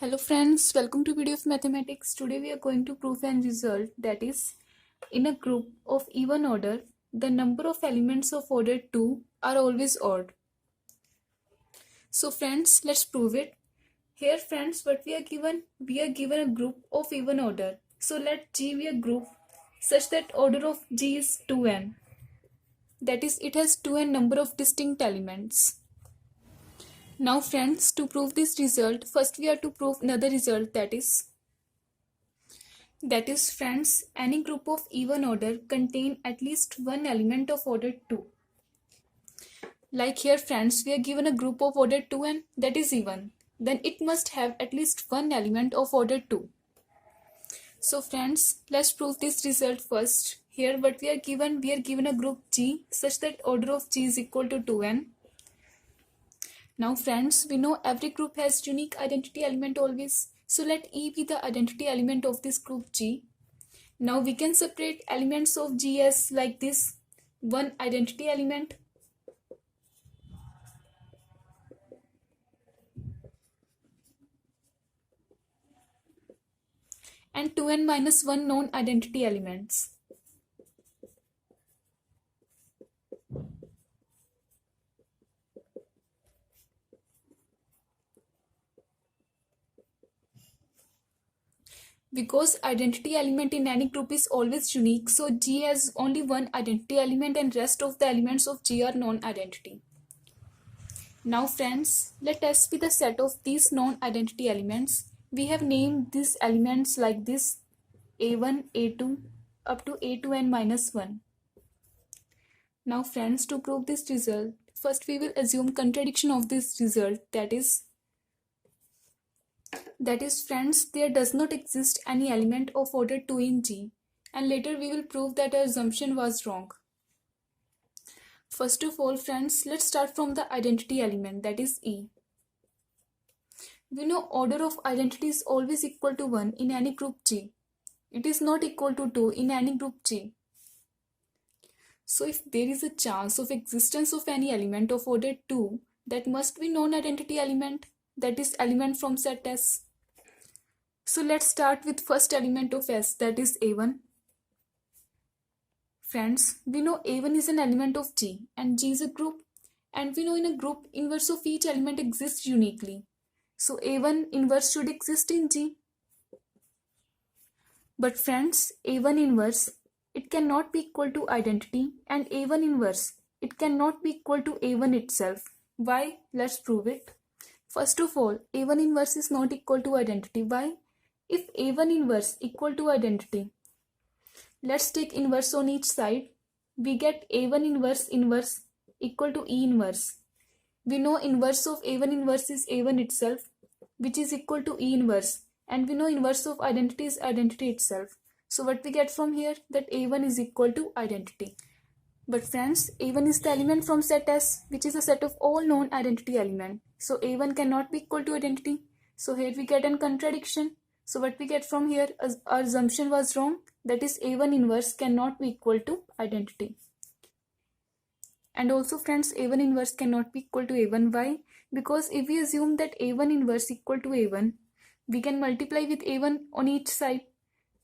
Hello friends, welcome to video of mathematics. Today we are going to prove an result that is, in a group of even order, the number of elements of order 2 are always odd. So friends, let's prove it. Here friends, what we are given a group of even order. So let G be a group such that order of G is 2n. That is, it has 2n number of distinct elements. Now friends, to prove this result, first we have to prove another result that is friends, any group of even order contain at least one element of order 2. Like here friends, we are given a group of order 2 and that is even. Then it must have at least one element of order 2. So friends, let's prove this result first. Here what we are given a group G such that order of G is equal to 2n. Now friends, we know every group has unique identity element always. So let E be the identity element of this group G. Now we can separate elements of G as like this. One identity element and 2n minus 1 non-identity elements. Because identity element in any group is always unique, so G has only one identity element and rest of the elements of G are non-identity. Now friends, let S be the set of these non-identity elements. We have named these elements like this: A1, A2 up to A2n minus 1. Now friends, to prove this result, first we will assume contradiction of this result, that is friends, there does not exist any element of order 2 in G, and later we will prove that our assumption was wrong. First of all friends, let's start from the identity element, that is E. We know order of identity is always equal to 1 in any group G. It is not equal to 2 in any group G. So if there is a chance of existence of any element of order 2, that must be non-identity element, that is element from set S. So let's start with first element of S, that is A1. Friends, we know A1 is an element of G and G is a group, and we know in a group inverse of each element exists uniquely. So A1 inverse should exist in G. But friends, A1 inverse, it cannot be equal to identity, and A1 inverse, it cannot be equal to A1 itself. Why? Let's prove it. First of all, A1 inverse is not equal to identity. Why? If A1 inverse equal to identity, let's take inverse on each side. We get A1 inverse equal to E inverse. We know inverse of A1 inverse is A1 itself, which is equal to E inverse. And we know inverse of identity is identity itself. So what we get from here, that A1 is equal to identity. But friends, A1 is the element from set S, which is a set of all non-identity elements. So A1 cannot be equal to identity. So here we get a contradiction. So what we get from here, our assumption was wrong. That is A1 inverse cannot be equal to identity. And also friends, A1 inverse cannot be equal to A1. Why? Because if we assume that A1 inverse equal to A1, we can multiply with A1 on each side.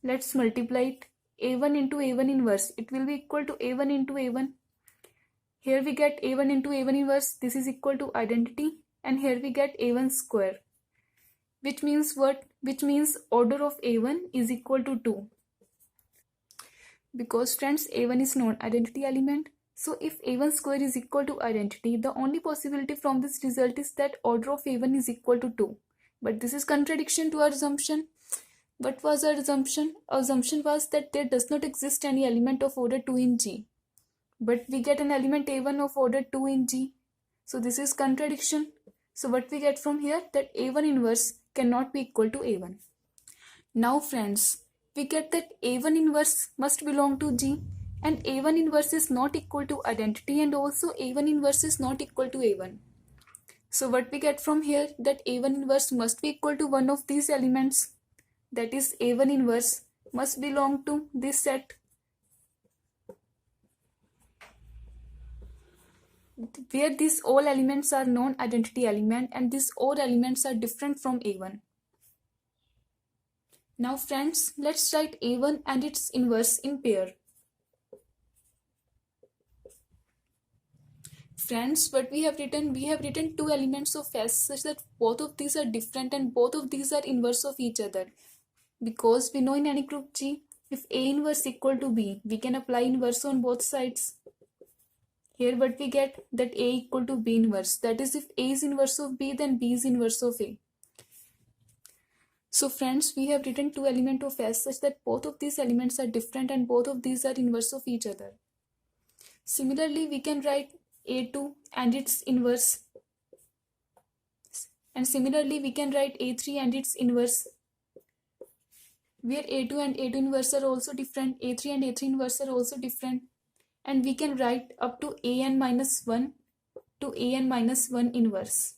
Let's multiply it. A1 into A1 inverse, it will be equal to A1 into A1. Here we get A1 into A1 inverse, this is equal to identity, and here we get A1 square. Which means what? Which means order of A1 is equal to 2. Because friends, A1 is non-identity element. So if A1 square is equal to identity, the only possibility from this result is that order of A1 is equal to 2. But this is contradiction to our assumption. What was our assumption? Our assumption was that there does not exist any element of order 2 in G. But we get an element A1 of order 2 in G. So this is contradiction. So what we get from here, that A1 inverse cannot be equal to A1. Now friends, we get that A1 inverse must belong to G, and A1 inverse is not equal to identity, and also A1 inverse is not equal to A1. So what we get from here, that A1 inverse must be equal to one of these elements, that is A1 inverse must belong to this set, where these all elements are non-identity element and these all elements are different from A1. Now friends, let's write A1 and its inverse in pair. Friends, what we have written two elements of S such that both of these are different and both of these are inverse of each other. Because we know in any group G, if A inverse equal to B, we can apply inverse on both sides. Here what we get, that A equal to B inverse. That is, if A is inverse of B, then B is inverse of A. So friends, we have written two elements of S such that both of these elements are different and both of these are inverse of each other. Similarly, we can write A2 and its inverse. And similarly, we can write A3 and its inverse, where A2 and A2 inverse are also different, A3 and A3 inverse are also different. And we can write up to an minus 1 to an minus 1 inverse.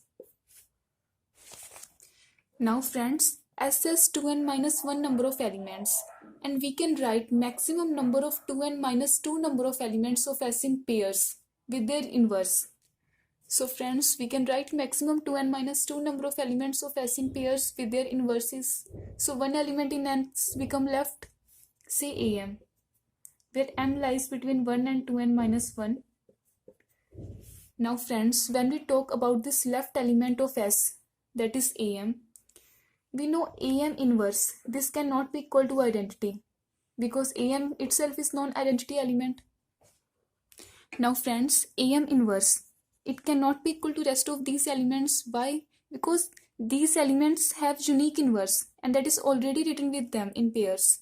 Now friends, S has 2n minus 1 number of elements, and we can write maximum number of 2n minus 2 number of elements of S in pairs with their inverse. So friends, we can write maximum 2n minus 2 number of elements of S in pairs with their inverses. So one element in S become left, say am, where m lies between 1 and 2n minus 1. Now friends, when we talk about this left element of S, that is am, we know am inverse, this cannot be equal to identity because am itself is non-identity element. Now friends, am inverse, it cannot be equal to rest of these elements. Why? Because these elements have unique inverse and that is already written with them in pairs.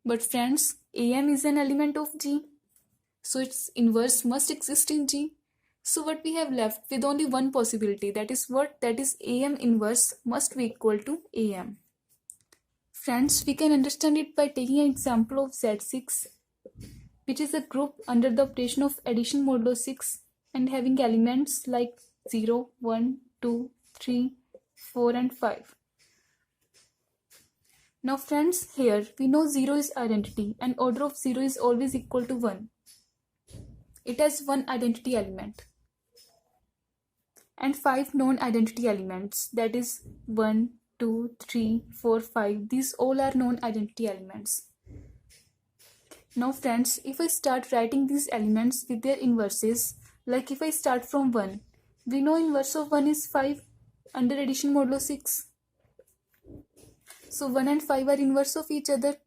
But friends, am is an element of G, so its inverse must exist in G. So what we have left with only one possibility, that is what? That is am inverse must be equal to am. Friends, we can understand it by taking an example of Z6, which is a group under the operation of addition modulo 6 and having elements like 0, 1, 2, 3, 4 and 5. Now friends, here we know 0 is identity and order of 0 is always equal to 1. It has one identity element and 5 non-identity elements, that is 1, 2, 3, 4, 5. These all are non-identity elements. Now friends, if I start writing these elements with their inverses, like if I start from 1, we know inverse of 1 is 5 under addition modulo 6. So 1 and 5 are inverse of each other.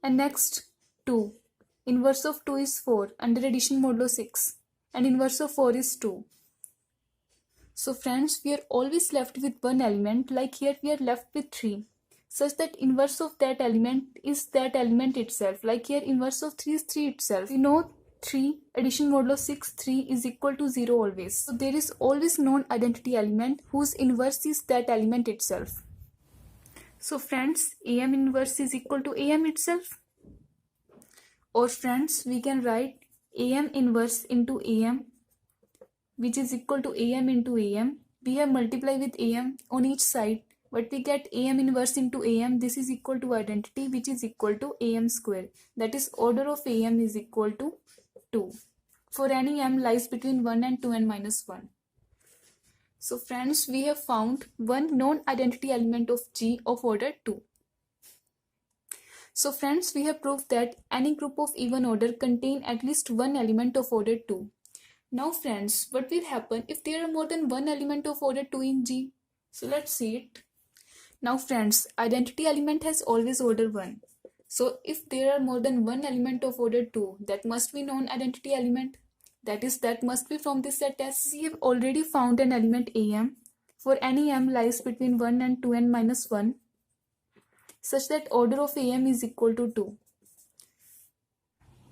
And next 2. Inverse of 2 is 4 under addition modulo 6. And inverse of 4 is 2. So friends, we are always left with one element, like here we are left with 3. Such that inverse of that element is that element itself. Like here inverse of 3 is 3 itself. We know 3 addition modulo 6, 3 is equal to 0 always. So there is always non-identity element whose inverse is that element itself. So friends, am inverse is equal to am itself. Or friends, we can write am inverse into am, which is equal to am into am. We have multiplied with am on each side, but we get am inverse into am. This is equal to identity, which is equal to am square. That is, order of am is equal to 2 for any m lies between 1 and 2n minus 1. So friends, we have found one non-identity element of G of order 2. So friends, we have proved that any group of even order contain at least one element of order 2. Now friends, what will happen if there are more than one element of order 2 in G? So let's see it. Now friends, identity element has always order 1. So if there are more than one element of order 2, that must be non-identity element. That is, that must be from this set S. We have already found an element am for any m lies between 1 and 2n minus 1, such that order of am is equal to 2.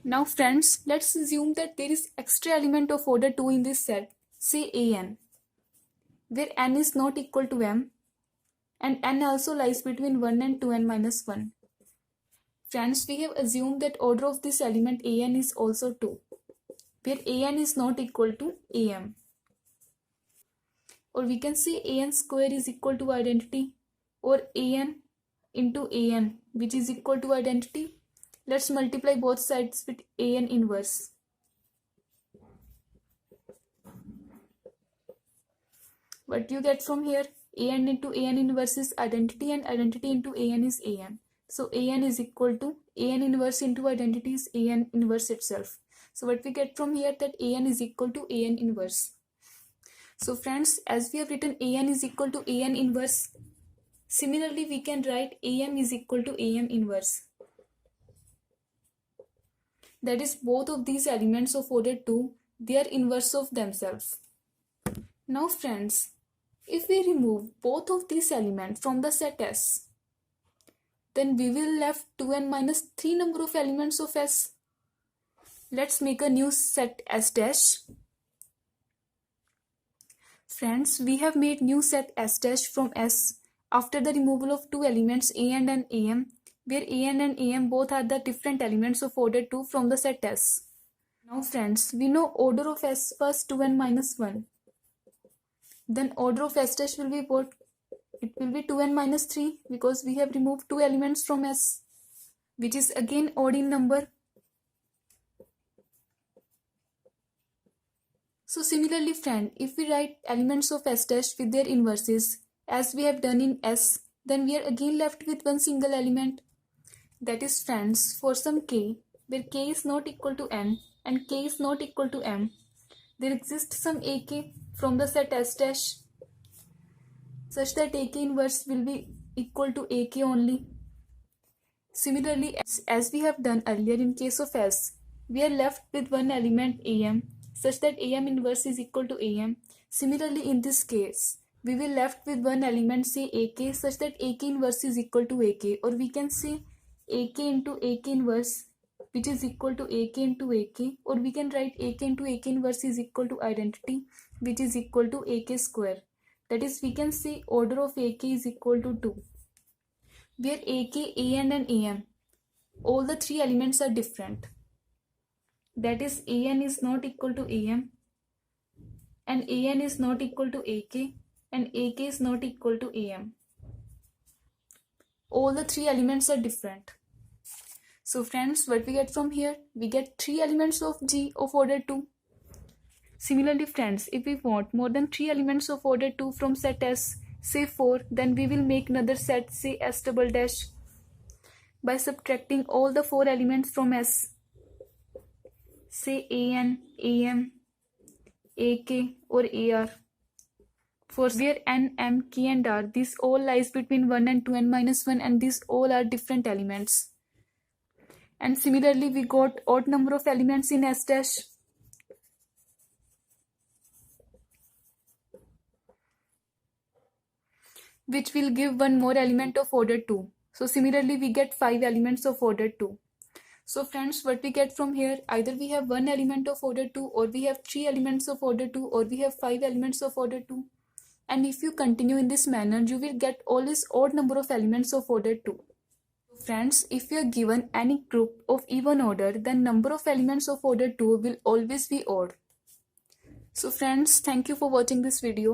Now friends, let's assume that there is extra element of order 2 in this set, say an, where n is not equal to m and n also lies between 1 and 2n minus 1. Friends, we have assumed that order of this element an is also 2, where an is not equal to am. Or we can say an square is equal to identity, or an into an, which is equal to identity. Let's multiply both sides with an inverse. What do you get from here? an into an inverse is identity, and identity into an is an. So an is equal to an inverse into identity is an inverse itself. So what we get from here, that an is equal to an inverse. So friends, as we have written an is equal to an inverse, similarly we can write am is equal to am inverse. That is, both of these elements of order 2, they are inverse of themselves. Now friends, if we remove both of these elements from the set S, then we will left 2n minus 3 number of elements of S. Let's make a new set S dash. Friends, we have made new set S dash from S after the removal of two elements a and am, where a and am both are the different elements of order 2 from the set S. Now friends, we know order of S was 2n minus 1. Then order of S dash will be what? It will be 2n minus 3 because we have removed two elements from S, which is again odd in number. So similarly friend, if we write elements of S dash with their inverses as we have done in S, then we are again left with one single element. That is friends, for some k, where k is not equal to n and k is not equal to m, there exists some ak from the set S dash such that ak inverse will be equal to ak only. Similarly, as we have done earlier in case of S, we are left with one element am such that am inverse is equal to am. Similarly, in this case, we will left with one element say ak such that ak inverse is equal to ak, or we can say ak into ak inverse which is equal to ak into ak, or we can write ak into ak inverse is equal to identity which is equal to ak square. That is, we can say order of ak is equal to 2, where ak, a and am, all the three elements are different. That is, an is not equal to am, and an is not equal to ak, and ak is not equal to am. All the three elements are different. So friends, what we get from here? We get three elements of G of order 2. Similarly friends, if we want more than 3 elements of order 2 from set S, say 4, then we will make another set, say S double dash, by subtracting all the 4 elements from S, say an, am, ak or ar. For where n, m, k and r, this all lies between 1 and 2n minus 1, and these all are different elements. And similarly we got odd number of elements in S dash. Which will give one more element of order 2. So similarly we get 5 elements of order 2. So friends, what we get from here, either we have one element of order 2, or we have 3 elements of order 2, or we have 5 elements of order 2. And if you continue in this manner, you will get always odd number of elements of order 2. Friends, if you are given any group of even order, then number of elements of order 2 will always be odd. So friends, thank you for watching this video.